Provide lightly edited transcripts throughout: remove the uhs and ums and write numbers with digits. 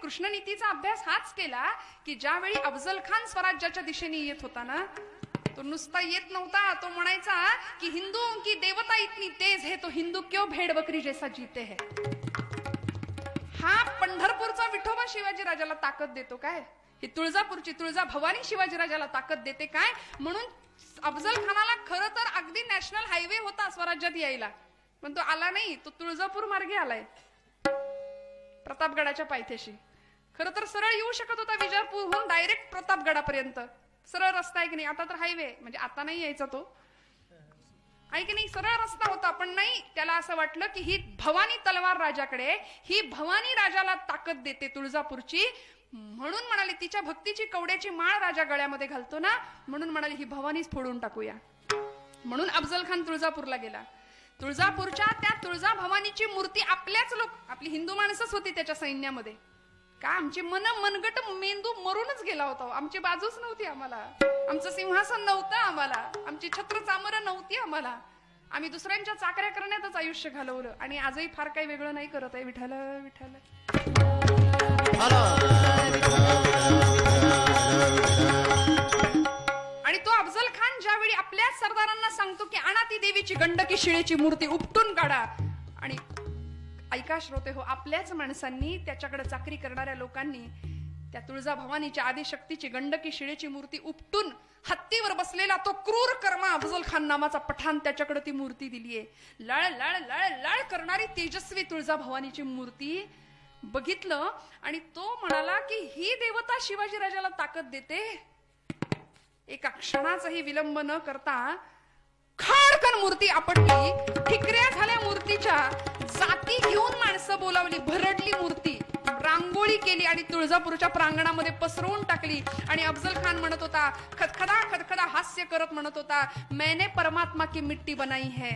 कृष्णनीतीचा अभ्यास हाच केला की ज्यावेळी अफजल खान स्वराज्याच्या दिशेने येत होता ना, तो नुसता येत नव्हता, तो म्हणायचा की हिंदुओं की देवता इतनी तेज है तो हिंदू क्यों भेड़ बकरी जैसा जीते है. हा पंढरपूरचा विठोबा शिवाजी राजाला ताकद देतो काय, ही तुळजापूरची तुळजा भवानी शिवाजी राजाला ताकद देते काय. म्हणून अफजल खानाला खरं तर अगदी नॅशनल हायवे होता स्वराज्यात यायला, पण तो आला नाही, तो तुळजापूर मार्गे आलाय प्रतापगडाच्या पायथ्याशी. खरं तर सरळ येऊ शकत होता विजापूरहून डायरेक्ट प्रतापगडापर्यंत, सरळ रस्ता आहे की नाही. आता तर हायवे, म्हणजे आता नाही यायचा तो, आहे की नाही, सरळ रस्ता होता. पण नाही, त्याला असं वाटलं की ही भवानी तलवार राजाकडे, ही भवानी राजाला ताकद देते तुळजापूरची. म्हणून म्हणाले तिच्या भक्तीची कवड्याची माळ राजा गळ्यामध्ये घालतो ना, म्हणून म्हणाले ही भवानीच फोडून टाकूया. म्हणून अफजल खान तुळजापूरला गेला. तुळजापूरच्या त्या तुळजा भवानीची मूर्ती आपल्याच लोक, आपली हिंदू माणसंच होती त्याच्या सैन्यामध्ये. का आमची मनगट मेंदू मरूनच गेला होता, आमची बाजूच नव्हती आम्हाला, आमचं सिंहासन नव्हतं आम्हाला, आमची छत्र चामरं नव्हती आम्हाला. आम्ही दुसऱ्यांच्या चाकऱ्या करण्यातच आयुष्य घालवलं आणि आजही फार काही वेगळं नाही करत आहे. विठ्ठल विठ्ठल. आणि तो अफजल खान ज्यावेळी आपल्याच सरदारांना सांगतो की आणा ती देवीची गंडकी शिळेची मूर्ती उपटून काढा, आणि ऐका श्रोते हो, आपल्याच माणसांनी, त्याच्याकडे चाकरी करणाऱ्या लोकांनी त्या तुळजा भवानीच्या आदिशक्तीची गंडकी शिळेची मूर्ती उपटून हत्तीवर बसलेला तो क्रूर कर्मा अफजल खान नामाचा पठाण त्याच्याकडे ती मूर्ती दिलीये. लळ लळ लळ लळ करणारी तेजस्वी तुळजा भवानीची मूर्ती बघितलं आणि तो म्हणाला की ही देवता शिवाजी राजाला ताकद देते. एका क्षणाचाही विलंब न करता खाडकन मूर्ती आपटली, ठिकऱ्या झाल्या मूर्तीच्या, जाती घेऊन माणसं बोलावली, भरडली मूर्ती, रांगोळी केली आणि तुळजापूरच्या प्रांगणामध्ये पसरवून टाकली. आणि अफजल खान म्हणत होता, खदखदा खदखदा हास्य करत म्हणत होता, मैंने परमात्मा की मिट्टी बनाई है,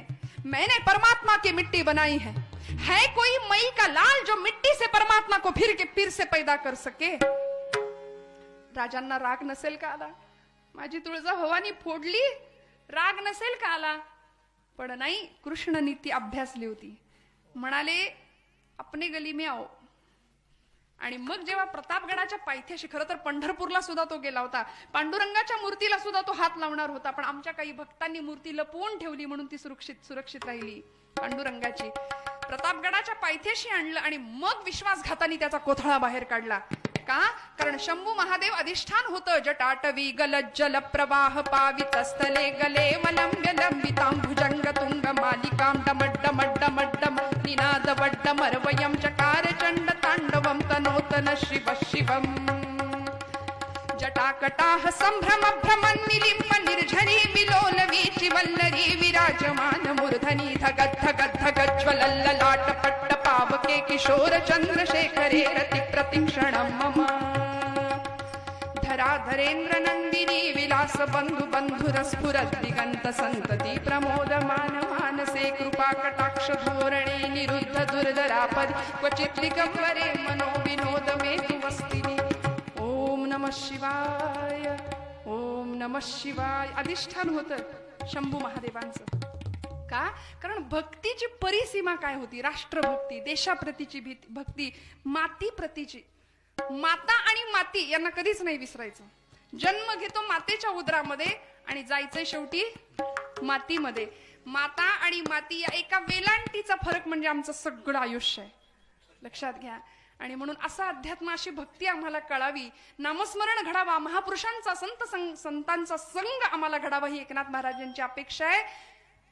मैंने परमात्मा की मिट्टी बनाई है कोई मई का लाल जो मिट्टी से परमात्मा को फिर से पैदा कर सके. राजांना राग नसेल का आला, माझी तुळजा भवानी फोडली, राग नसेल का आला. पण नाही, कृष्ण नीती अभ्यासली होती. म्हणाले अपने गली में आओ. आणि मग जेव्हा प्रतापगडाच्या पायथ्याशी, खरं तर पंढरपूरला सुद्धा तो गेला होता, पांडुरंगाच्या मूर्तीला सुद्धा तो हात लावणार होता, पण आमच्या काही भक्तांनी मूर्ती लपवून ठेवली म्हणून ती सुरक्षित राहिली पांडुरंगाची. प्रतापगडाच्या पायथ्याशी आणलं आणि मग विश्वासघातानी त्याचा कोथळा बाहेर काढला. का? कारण शंभू महादेव अधिष्ठान होतं. जटाटवी गलज्जल प्रवाह पावितस्थले गले वलंब्य लंबितां भुजंग तुंग मालिकां डमड्डमड्डमड्डम निनाद वड्डमर्वयं चकार चंड तांडवं तनोतन शिव शिवम्. जटाकटाह संभ्रम भ्रमन् निलिम्ब निर्झरी विलोल वीचि वल्लरी विराजमान मूर्धनि धगद् धगद् धगज्ज्वलल्ललाट पट्ट पावके किशोर चंद्रशेखरे रति प्रतिक्षणं मम. धराधरेन्द्र नंदिनी विलास बंधु बंधुर स्फुरत् दिगंत संतति प्रमोदमान मानसे कृपा कटाक्ष धोरणे निरुद्ध दुर्धरापद क्वचित् लिकंवरे मनो विनोद मेतु वस्तिनि. ओम नमः शिवाय, ओम नमः शिवाय अधिष्ठान होतं शंभू महादेवांचं. का? कारण भक्तीची परिसीमा काय होती? राष्ट्रभक्ती, देशाप्रतीची भक्ती, मातीप्रतीची. माता आणि माती यांना कधीच नाही विसरायचं. जन्म घेतो मातेच्या उदरामध्ये आणि जायचंय शेवटी मातीमध्ये. माता आणि माती या एका वेलांटीचा फरक म्हणजे आमचं सगळं आयुष्य आहे, लक्षात घ्या. आणि म्हणून असा अध्यात्म, अशी भक्ती आम्हाला कळावी, नामस्मरण घडावा, महापुरुषांचा संतांचा संग आम्हाला घडावा, ही एकनाथ महाराजांची अपेक्षा आहे.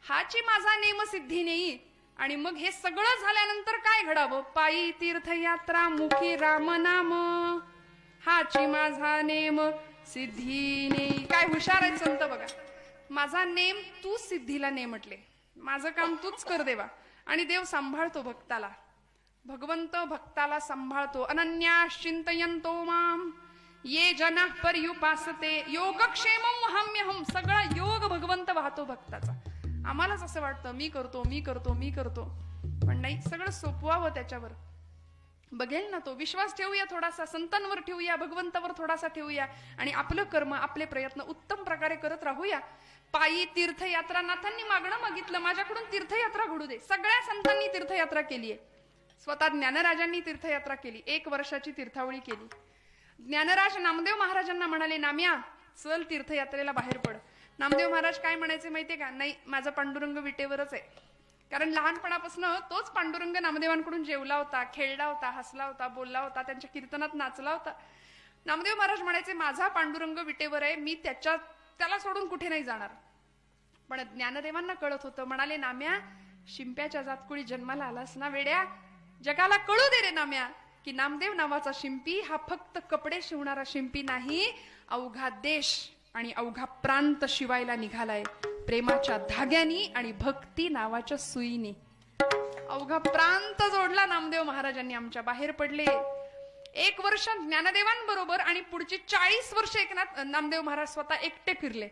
हाची माझा नेम सिद्धी नेई. आणि मग हे सगळं झाल्यानंतर काय घडावं? पायी तीर्थयात्रा मुखी राम नाम, हाची माझा नेम सिद्धी नेई. काय हुशार आहेत संत बघा. माझा नेम तू सिद्धीला ने म्हटले, माझं काम तूच कर देवा. आणि देव सांभाळतो भक्ताला, भगवंत भक्ताला सांभाळतो. अनन्यास चिंतयन्तो माम ये जनाः पर्युपासते योगक्षेमं वहाम्यहं. सगळा योग भगवंत वाहतो भक्ताचा. आम्हालाच असं वाटतं मी करतो मी करतो मी करतो, पण नाही, सगळं सोपवावं त्याच्यावर. बघेल ना तो. विश्वास ठेवूया थोडासा, संतांवर ठेवूया, भगवंतावर थोडासा ठेवूया आणि आपलं कर्म, आपले प्रयत्न उत्तम प्रकारे करत राहूया. पायी तीर्थयात्रा, नाथांनी मागणं मागितलं, माझ्याकडून तीर्थयात्रा घडू दे. सगळ्या संतांनी तीर्थयात्रा केलीये. स्वतः ज्ञानराजांनी तीर्थयात्रा केली, 1 वर्षाची तीर्थावळी केली. ज्ञानराज नामदेव महाराजांना म्हणाले, नाम्या चल तीर्थयात्रेला बाहेर पड. नामदेव महाराज काय म्हणायचे माहितीये का? नाही, माझा पांडुरंग विटेवरच आहे. कारण लहानपणापासून तोच पांडुरंग नामदेवांकडून जेवला होता, खेळला होता, हसला होता, बोलला होता, त्यांच्या कीर्तनात नाचला होता. नामदेव महाराज म्हणायचे, माझा पांडुरंग विटेवर आहे, मी त्याला सोडून कुठे नाही जाणार. पण ज्ञानदेवांना कळत होतं. म्हणाले, नाम्या शिंप्याच्या जातकुळी जन्माला आलास ना वेड्या, जगाला कळू दे रे नाम्या की नामदेव नावाचा शिंपी हा फक्त कपडे शिवणारा शिंपी नाही, अवघा देश आणि अवघा प्रांत शिवायला निघालाय प्रेमाच्या धाग्यानी आणि भक्ती नावाच्या सुईनी. अवघा प्रांत जोडला नामदेव महाराजांनी आमच्या. बाहेर पडले. 1 वर्ष ज्ञानदेवांबरोबर आणि पुढची 40 वर्ष एकनाथ नामदेव महाराज स्वतः एकटे फिरले,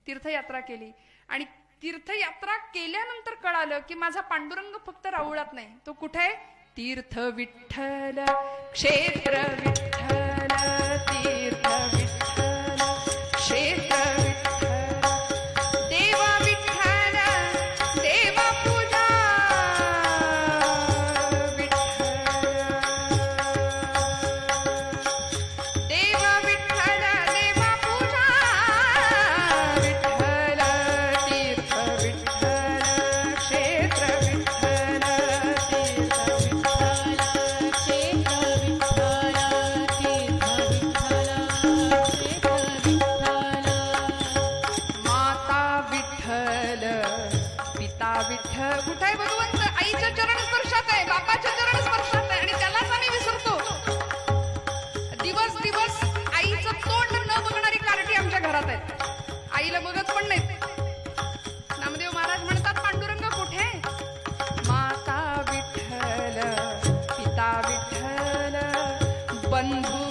तीर्थयात्रा केली. आणि तीर्थयात्रा केल्यानंतर कळालं की माझा पांडुरंग फक्त राऊळात नाही, तो कुठे? तीर्थ विठ्ठल, क्षेत्र विठ्ठल, तीर्थ विठ्ठल, क्षेत्र विठ्ठल, देवा विठ्ठल, देवा पूजा विठ्ठल, देवा विठ्ठल, देवा पूजा विठ्ठल, तीर्थ विठ्ठल, क्षेत्र विठ्ठल, तीर्थ विठ्ठल, क्षेत्र विठ्ठल, तीर्थ विठ्ठल, क्षेत्र विठ्ठल, माता विठ्ठल, पिता विठ्ठल. कुठे आहे भगवंत? आईच्या चरण स्पर्शात आहे, बापाच्या चरण स्पर्शात आहे, आणि त्यालाच आम्ही विसरतो. दिवस दिवस आईचं तोंड न बघणारी कार्टी आमच्या घरात आहेत, आईला बघत पण नाहीत. नामदेव महाराज म्हणतात, पांडुरंग कुठे? माता विठ्ठल, पिता विठ्ठल, बंधू